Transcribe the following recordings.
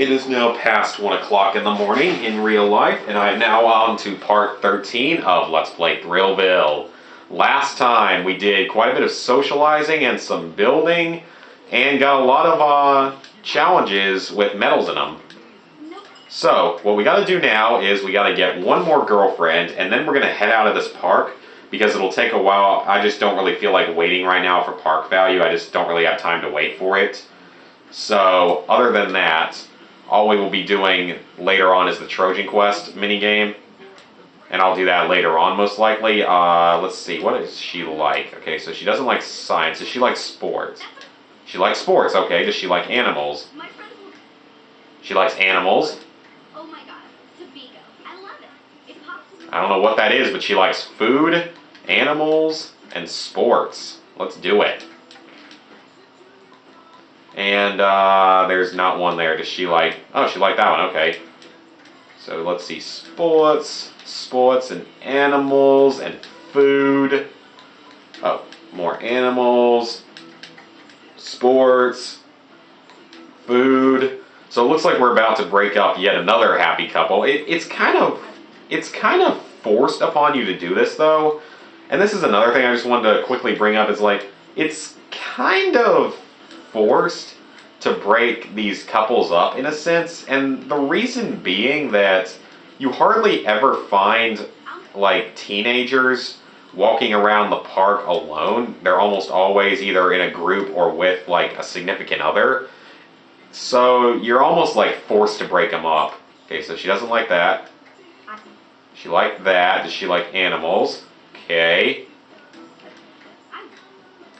It is now past 1 o'clock in the morning in real life, and I am now on to part 13 of Let's Play Thrillville. Last time we did quite a bit of socializing and some building, and got a lot of challenges with medals in them. So, what we gotta do now is we gotta get one more girlfriend, and then we're gonna head out of this park, because it'll take a while. I just don't really feel like waiting right now for park value. I just don't really have time to wait for it. So, other than that, all we will be doing later on is the Trojan Quest minigame. And I'll do that later on, most likely. Let's see, what is she like? Okay, so she doesn't like science. Does she like sports? She likes sports, okay. Does she like animals? She likes animals. Oh my god, Tabigo. I love it. It pops. I don't know what that is, but she likes food, animals, and sports. Let's do it. And there's not one there. Does she like... Oh, she liked that one. Okay. So let's see. Sports and animals and food. Oh, more animals. Sports. Food. So it looks like we're about to break up yet another happy couple. It's kind of forced upon you to do this, though. And this is another thing I just wanted to quickly bring up is like, it's kind of forced to break these couples up in a sense, and the reason being that you hardly ever find like teenagers walking around the park alone. They're almost always either in a group or with like a significant other, so you're almost like forced to break them up. Okay, so she doesn't like that. She liked that. Does she like animals? Okay.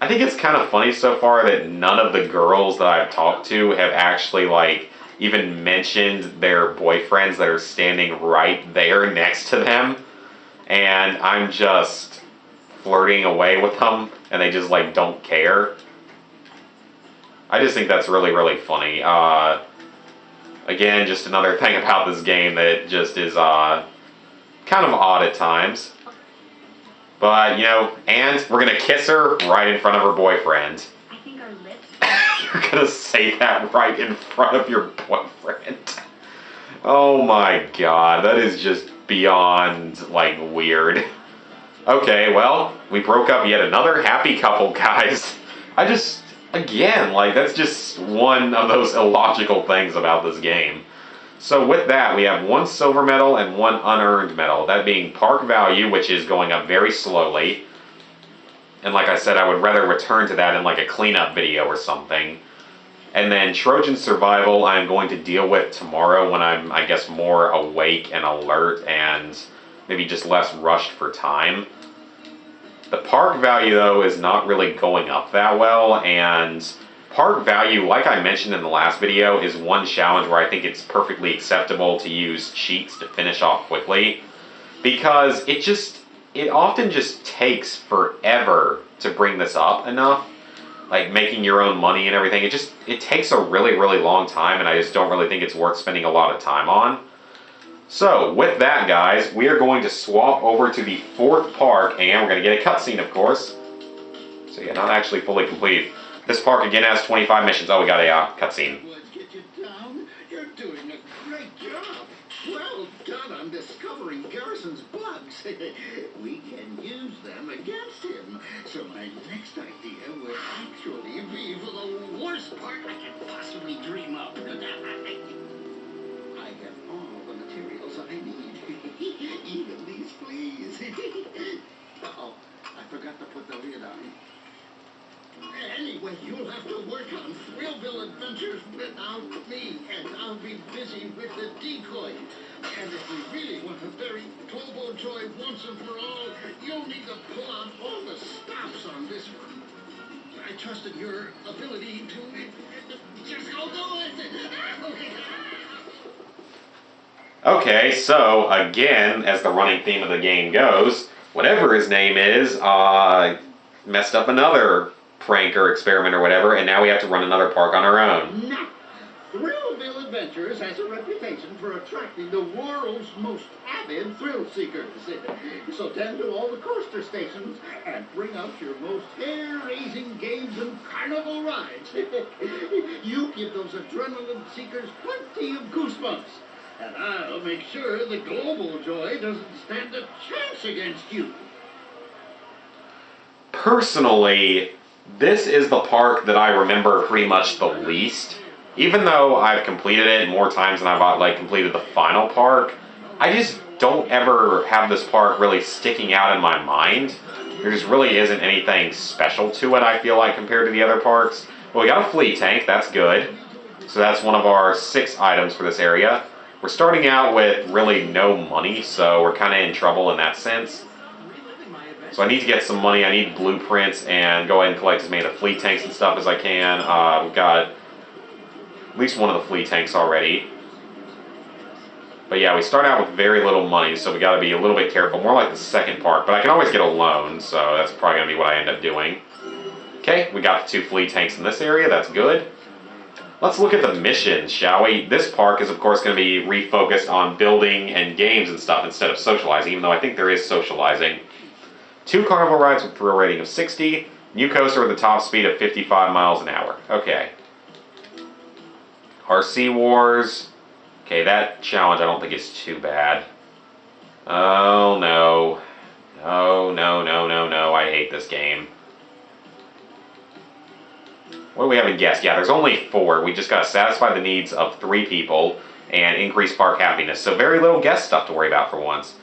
I think it's kind of funny so far that none of the girls that I've talked to have actually, like, even mentioned their boyfriends that are standing right there next to them. And I'm just flirting away with them, and they just, like, don't care. I just think that's really, really funny. Again, just another thing about this game that just is, kind of odd at times. But, you know, and we're going to kiss her right in front of her boyfriend. I think our lips... You're going to say that right in front of your boyfriend. Oh my god, that is just beyond, like, weird. Okay, well, we broke up yet another happy couple, guys. Again, like, that's just one of those illogical things about this game. So with that, we have one silver medal and one unearned medal. That being park value, which is going up very slowly. And like I said, I would rather return to that in like a cleanup video or something. And then Trojan survival, I'm going to deal with tomorrow when I'm, I guess, more awake and alert and maybe just less rushed for time. The park value, though, is not really going up that well, and park value, like I mentioned in the last video, is one challenge where I think it's perfectly acceptable to use cheats to finish off quickly, because it often just takes forever to bring this up enough, like making your own money and everything. It takes a really, really long time, and I just don't really think it's worth spending a lot of time on. So, with that, guys, we are going to swap over to the fourth park, and we're going to get a cutscene, of course. So yeah, not actually fully complete. This park again has 25 missions. Oh, we got a cutscene. Let's get you down. You're doing a great job. Well done on discovering Garrison's bugs. We can use them against him. So my next idea will actually be for the worst part I can possibly dream up. I have all the materials I need. Even these fleas. Uh-oh, I forgot to put the lid on. Anyway, you'll have to work on Thrillville adventures without me, and I'll be busy with the decoy. And if we really want to bury Tobo Joy once and for all, you'll need to pull out all the stops on this one. I trusted your ability to just go do it. Okay, so again, as the running theme of the game goes, whatever his name is, messed up another prank or experiment or whatever, and now we have to run another park on our own. Now, Thrillville Adventures has a reputation for attracting the world's most avid thrill seekers. So tend to all the coaster stations and bring out your most hair-raising games and carnival rides. You give those adrenaline seekers plenty of goosebumps. And I'll make sure the global joy doesn't stand a chance against you. Personally, this is the park that I remember pretty much the least. Even though I've completed it more times than I've completed the final park, I just don't ever have this park really sticking out in my mind. There just really isn't anything special to it, I feel like, compared to the other parks. Well, we got a flea tank, that's good. So that's one of our 6 items for this area. We're starting out with really no money, so we're kind of in trouble in that sense. So I need to get some money, I need blueprints, and go ahead and collect as many of the flea tanks and stuff as I can. We've got at least one of the flea tanks already. But yeah, we start out with very little money, so we got to be a little bit careful. More like the second park, but I can always get a loan, so that's probably going to be what I end up doing. Okay, we got the 2 flea tanks in this area, that's good. Let's look at the missions, shall we? This park is, of course, going to be refocused on building and games and stuff instead of socializing, even though I think there is socializing. 2 carnival rides with thrill rating of 60. New coaster with a top speed of 55 miles an hour. Okay. RC Wars. Okay, that challenge I don't think is too bad. Oh, no. No, no, no, no, no. I hate this game. What do we have in guests? Yeah, there's only 4. We just got to satisfy the needs of 3 people and increase park happiness. So very little guest stuff to worry about for once.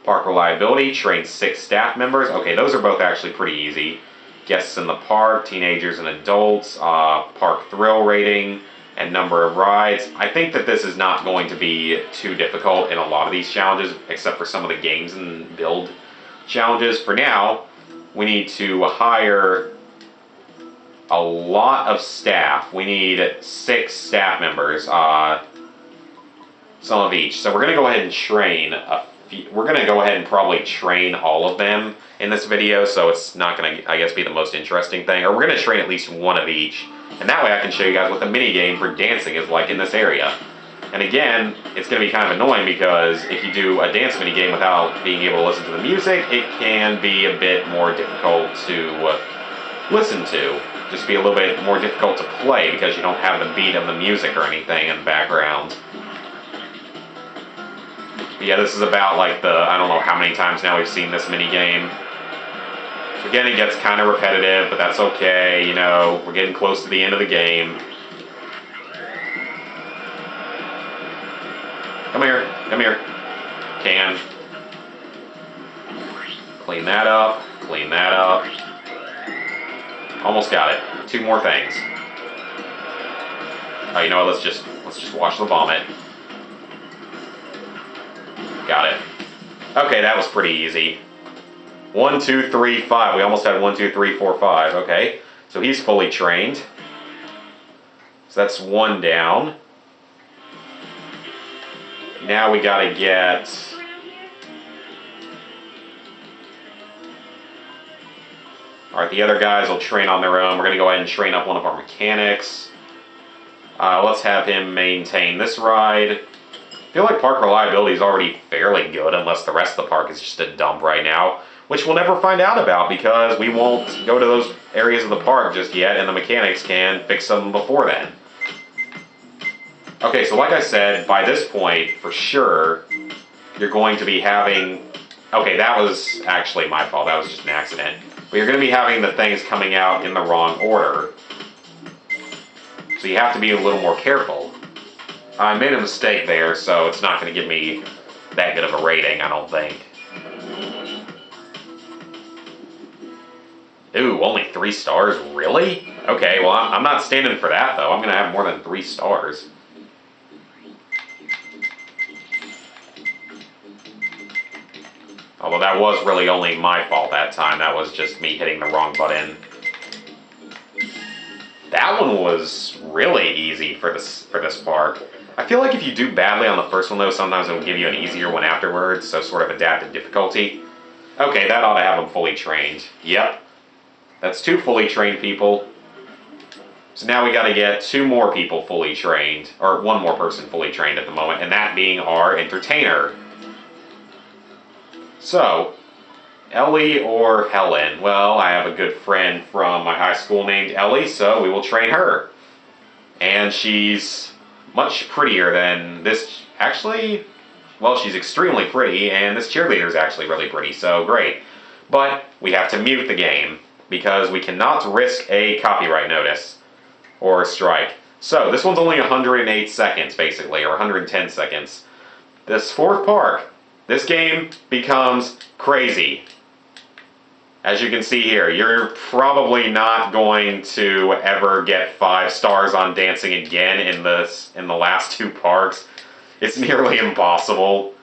Park reliability, train 6 staff members. Okay, those are both actually pretty easy. Guests in the park, teenagers and adults, park thrill rating, and number of rides. I think that this is not going to be too difficult in a lot of these challenges, except for some of the games and build challenges. For now, we need to hire a lot of staff. We need 6 staff members, some of each. So we're going to go ahead and train we're going to go ahead and probably train all of them in this video, so it's not going to, I guess, be the most interesting thing. Or we're going to train at least one of each. And that way I can show you guys what the mini game for dancing is like in this area. And again, it's going to be kind of annoying because if you do a dance mini game without being able to listen to the music, it can be a bit more difficult to listen to. Just be a little bit more difficult to play because you don't have the beat of the music or anything in the background. But yeah, this is about like I don't know how many times now we've seen this mini game. So again, it gets kind of repetitive, but that's okay, you know, we're getting close to the end of the game. Come here, come here. Can. Clean that up, clean that up. Almost got it. 2 more things. Oh, you know what, let's just wash the vomit. Got it. Okay, that was pretty easy. 1, 2, 3, 5. We almost had 1, 2, 3, 4, 5. Okay, so he's fully trained. So that's 1 down. Now we gotta get... Alright, the other guys will train on their own. We're gonna go ahead and train up one of our mechanics. Let's have him maintain this ride. I feel like park reliability is already fairly good, unless the rest of the park is just a dump right now, which we'll never find out about because we won't go to those areas of the park just yet, and the mechanics can fix them before then. Okay, so like I said, by this point, for sure, you're going to be having... Okay, that was actually my fault. That was just an accident. But you're going to be having the things coming out in the wrong order. So you have to be a little more careful. I made a mistake there, so it's not going to give me that good of a rating, I don't think. Ooh, only 3 stars? Really? Okay, well, I'm not standing for that, though. I'm going to have more than 3 stars. Although that was really only my fault that time. That was just me hitting the wrong button. That one was really easy for this park. I feel like if you do badly on the first one, though, sometimes it'll give you an easier one afterwards, so sort of adaptive difficulty. Okay, that ought to have them fully trained. Yep. That's 2 fully trained people. So now we got to get 2 more people fully trained, or 1 more person fully trained at the moment, and that being our entertainer. So, Ellie or Helen? Well, I have a good friend from my high school named Ellie, so we will train her. And she's much prettier than this, actually, well, she's extremely pretty, and this cheerleader is actually really pretty, so great. But we have to mute the game, because we cannot risk a copyright notice or a strike. So, this one's only 108 seconds, basically, or 110 seconds. This 4th park, this game becomes crazy. As you can see here, you're probably not going to ever get 5 stars on dancing again in the last 2 parks. It's nearly impossible.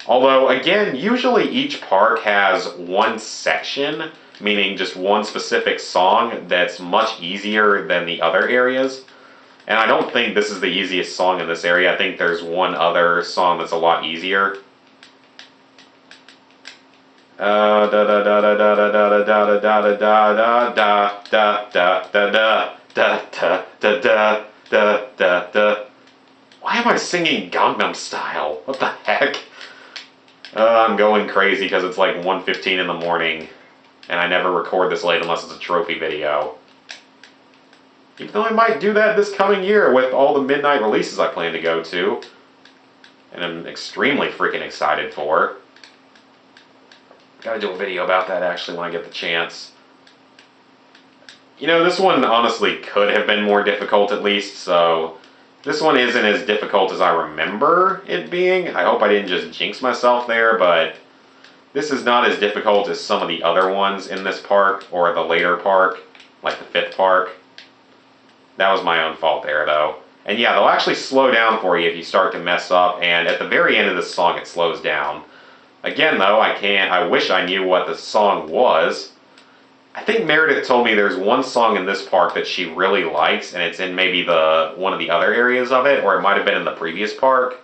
Although, again, usually each park has one section, meaning just one specific song that's much easier than the other areas. And I don't think this is the easiest song in this area. I think there's one other song that's a lot easier. Why am I singing Gangnam Style? What the heck? I'm going crazy because it's like 1:15 in the morning, and I never record this late unless it's a trophy video. Even though I might do that this coming year with all the midnight releases I plan to go to, and I'm extremely freaking excited for. Gotta do a video about that actually when I get the chance. You know, this one honestly could have been more difficult at least, so this one isn't as difficult as I remember it being. I hope I didn't just jinx myself there, but this is not as difficult as some of the other ones in this park, or the later park, like the 5th park. That was my own fault there, though. And yeah, they'll actually slow down for you if you start to mess up, and at the very end of the song it slows down. Again, though, I wish I knew what the song was. I think Meredith told me there's one song in this park that she really likes, and it's in maybe one of the other areas of it, or it might have been in the previous park.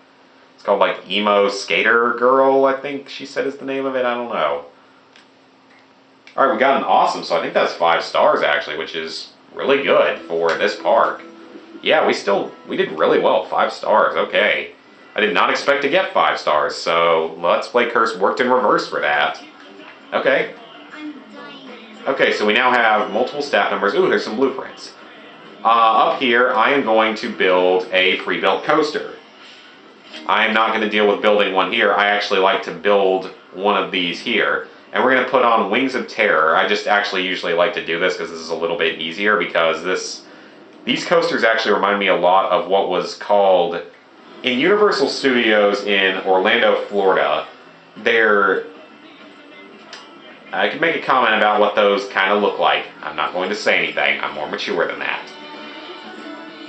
It's called like Emo Skater Girl, I think she said is the name of it. I don't know. Alright, we got an awesome, so I think that's 5 stars actually, which is really good for this park. Yeah, we did really well. 5 stars, okay. I did not expect to get 5 stars, so Let's Play Curse worked in reverse for that. Okay. Okay, so we now have multiple staff members. Ooh, there's some blueprints. Up here, I am going to build a pre-built coaster. I am not going to deal with building one here. I actually like to build one of these here. And we're going to put on Wings of Terror. I just actually usually like to do this because this is a little bit easier, because these coasters actually remind me a lot of what was called in Universal Studios in Orlando, Florida. I could make a comment about what those kind of look like. I'm not going to say anything. I'm more mature than that.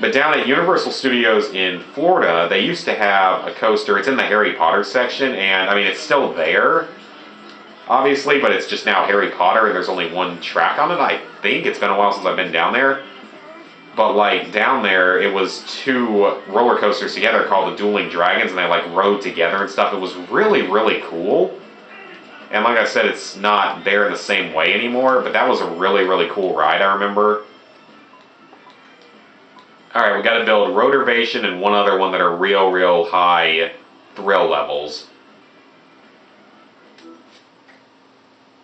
But down at Universal Studios in Florida, they used to have a coaster. It's in the Harry Potter section, and I mean, it's still there, obviously, but it's just now Harry Potter, and there's only one track on it. I think it's been a while since I've been down there. But like down there, it was 2 roller coasters together called the Dueling Dragons, and they like rode together and stuff. It was really, really cool. And like I said, it's not there in the same way anymore, but that was a really, really cool ride, I remember. Alright, we got to build Rotorvation and one other one that are real, real high thrill levels.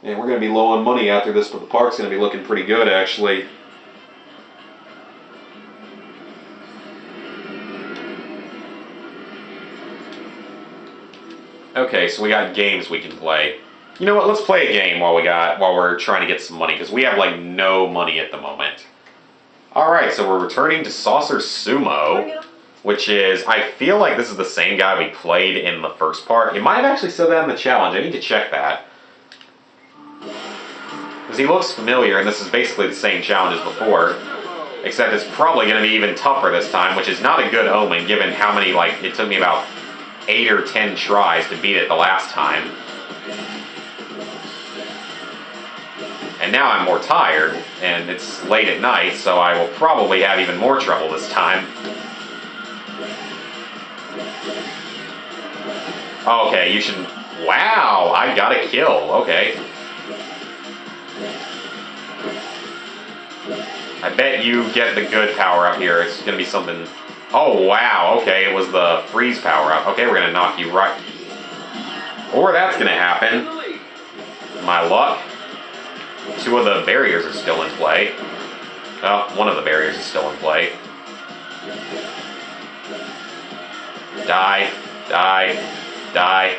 And we're going to be low on money after this, but the park's going to be looking pretty good, actually. Okay, so we got games we can play. You know what? Let's play a game while we're trying to get some money, because we have like no money at the moment. All right, so we're returning to Saucer Sumo, which is, I feel like this is the same guy we played in the first part. It might have actually said that in the challenge. I need to check that, because he looks familiar, and this is basically the same challenge as before, except it's probably going to be even tougher this time, which is not a good omen, given how many, like, it took me about 8 or 10 tries to beat it the last time. And now I'm more tired, and it's late at night, so I will probably have even more trouble this time. Okay, you should... Wow, I got a kill. Okay. I bet you get the good power up here. It's gonna be something. Oh wow, okay, it was the freeze power up. Okay, we're gonna knock you right. Or that's gonna happen. My luck. 2 of the barriers are still in play. Well, 1 of the barriers is still in play. Die, die, die,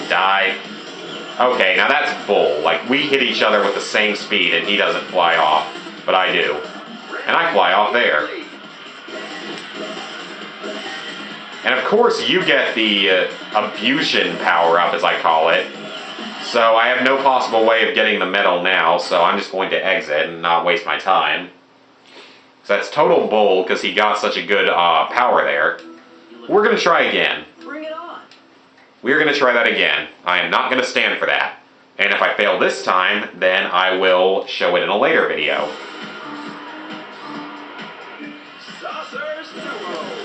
die. Okay, now that's bull. Like, we hit each other with the same speed and he doesn't fly off. But I do. And I fly off there. And of course you get the abusion power up, as I call it. So I have no possible way of getting the medal now, so I'm just going to exit and not waste my time. So that's total bull because he got such a good power there. We're going to try again. Bring it on. We're going to try that again. I am not going to stand for that. And if I fail this time, then I will show it in a later video.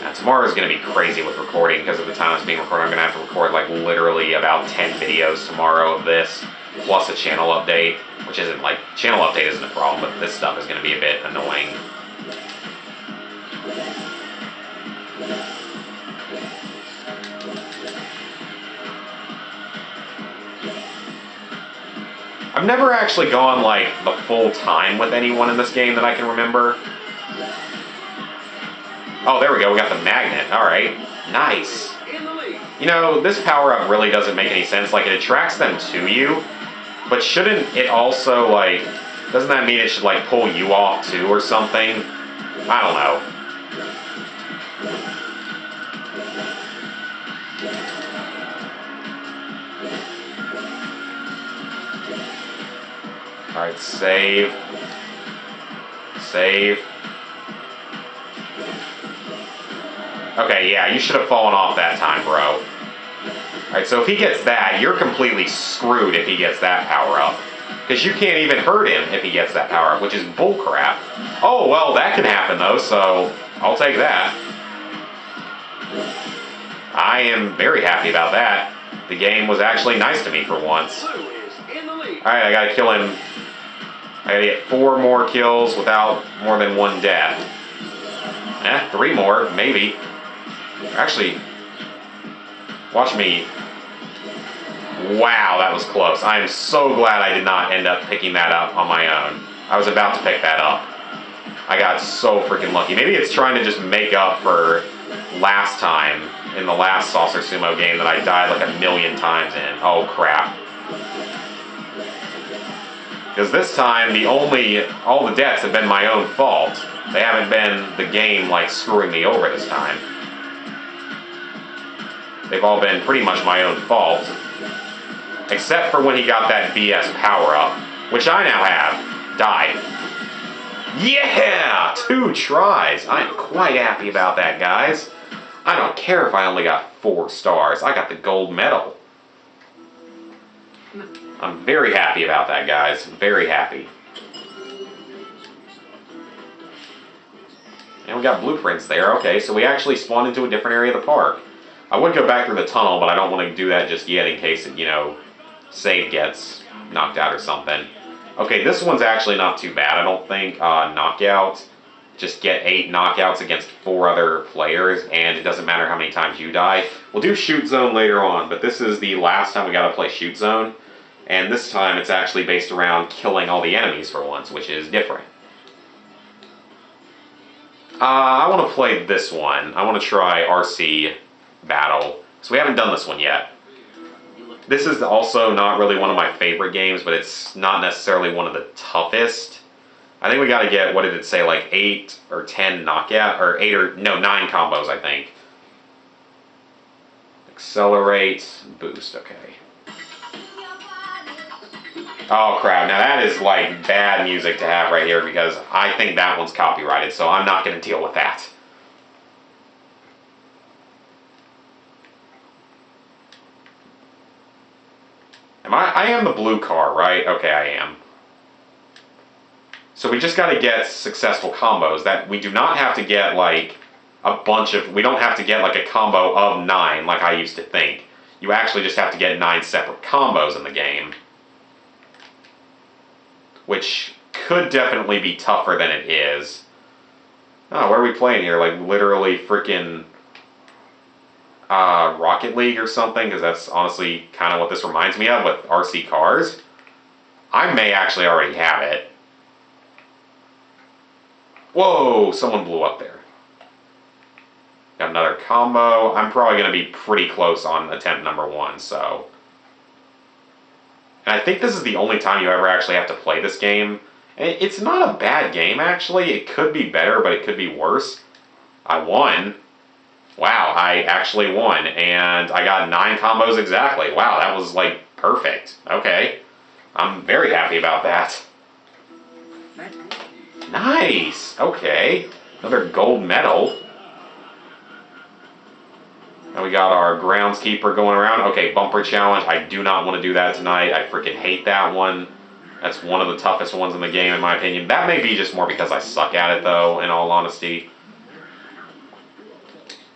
Now tomorrow's going to be crazy with recording because of the time it's being recorded. I'm going to have to record like literally about 10 videos tomorrow of this, plus a channel update, which isn't like, channel update isn't a problem, but this stuff is going to be a bit annoying. I've never actually gone like the full time with anyone in this game that I can remember. Oh, there we go, we got the magnet. Alright, nice. You know, this power-up really doesn't make any sense. Like, it attracts them to you, but shouldn't it also, like, doesn't that mean it should, like, pull you off too or something? I don't know. Alright, save. Save. Okay, yeah, you should have fallen off that time, bro. Alright, so if he gets that, you're completely screwed if he gets that power up. Because you can't even hurt him if he gets that power up, which is bullcrap. Oh, well, that can happen, though, so I'll take that. I am very happy about that. The game was actually nice to me for once. Alright, I gotta kill him. I gotta get 4 more kills without more than 1 death. 3 more, maybe. Actually, watch me. Wow, that was close. I am so glad I did not end up picking that up on my own. I was about to pick that up. I got so freaking lucky. Maybe it's trying to just make up for last time in the last Saucer Sumo game that I died like 1,000,000 times in. Oh, crap. Because this time, all the deaths have been my own fault. They haven't been the game, like, screwing me over this time. They've all been pretty much my own fault. Except for when he got that BS power-up, which I now have. Die. Yeah! 2 tries. I am quite happy about that, guys. I don't care if I only got 4 stars. I got the gold medal. I'm very happy about that, guys. Very happy. And we got blueprints there. Okay, so we actually spawned into a different area of the park. I would go back through the tunnel, but I don't want to do that just yet in case it, you know, save gets knocked out or something. Okay, this one's actually not too bad, I don't think. Knockout. Just get 8 knockouts against 4 other players, and it doesn't matter how many times you die. We'll do Shoot Zone later on, but this is the last time we gotta play Shoot Zone. And this time it's actually based around killing all the enemies for once, which is different. I want to play this one. I want to try RC Battle. So we haven't done this one yet. This is also not really one of my favorite games, but it's not necessarily one of the toughest. I think we got to get, what did it say, like 8 or 10 knockout, or 9 combos, I think. Accelerate, boost, okay. Oh crap, now that is like bad music to have right here because I think that one's copyrighted, so I'm not going to deal with that. I am the blue car, right? Okay, I am. So we just got to get successful combos. That we do not have to get like a bunch of, we don't have to get like a combo of 9 like I used to think. You actually just have to get 9 separate combos in the game. Which could definitely be tougher than it is. Oh, what are we playing here? Like literally freaking Rocket League or something? Because that's honestly kind of what this reminds me of with RC cars. I may actually already have it. Whoa, someone blew up there. Got another combo. I'm probably going to be pretty close on attempt number 1, so. And I think this is the only time you ever actually have to play this game. It's not a bad game, actually. It could be better, but it could be worse. I won. Wow, I actually won. And I got 9 combos exactly. Wow, that was, like, perfect. Okay. I'm very happy about that. Nice! Okay. Another gold medal. And we got our groundskeeper going around. Okay, bumper challenge. I do not want to do that tonight. I freaking hate that one. That's one of the toughest ones in the game, in my opinion. That may be just more because I suck at it, though, in all honesty.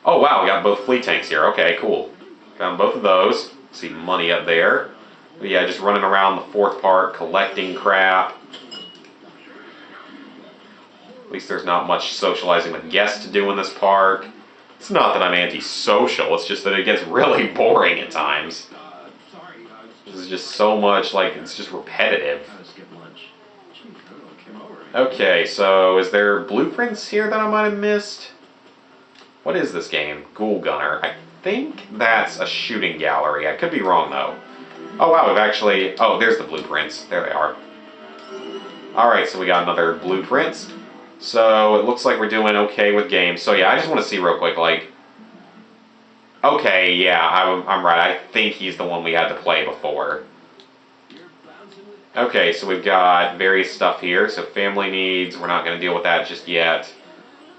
Oh, wow, we got both fleet tanks here. Okay, cool. Found both of those. See money up there. But yeah, just running around the 4th part, collecting crap. At least there's not much socializing with guests to do in this park. It's not that I'm antisocial, it's just that it gets really boring at times. This is just so much, like, it's just repetitive. Okay, so is there blueprints here that I might have missed? What is this game? Ghoul Gunner. I think that's a shooting gallery. I could be wrong, though. Oh, wow, we've actually... Oh, there's the blueprints. There they are. Alright, so we got another blueprints. So it looks like we're doing okay with games. So yeah, I just want to see real quick, like... Okay, yeah, I'm right. I think he's the one we had to play before. Okay, so we've got various stuff here. So family needs, we're not going to deal with that just yet.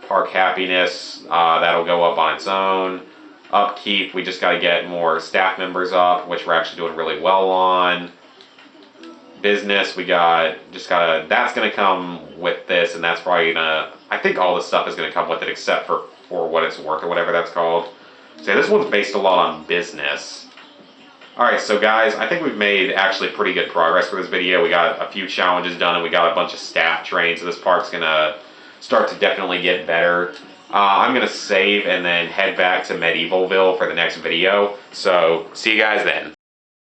Park happiness, that'll go up on its own. Upkeep, we just got to get more staff members up, which we're actually doing really well on. Business, we got, that's going to come with this, and that's probably going to, I think all this stuff is going to come with it except for what it's worth or whatever that's called. So yeah, this one's based a lot on business. Alright, so guys, I think we've made actually pretty good progress for this video. We got a few challenges done, and we got a bunch of staff trained, so this park's going to start to definitely get better. I'm going to save and then head back to Medievalville for the next video, so see you guys then.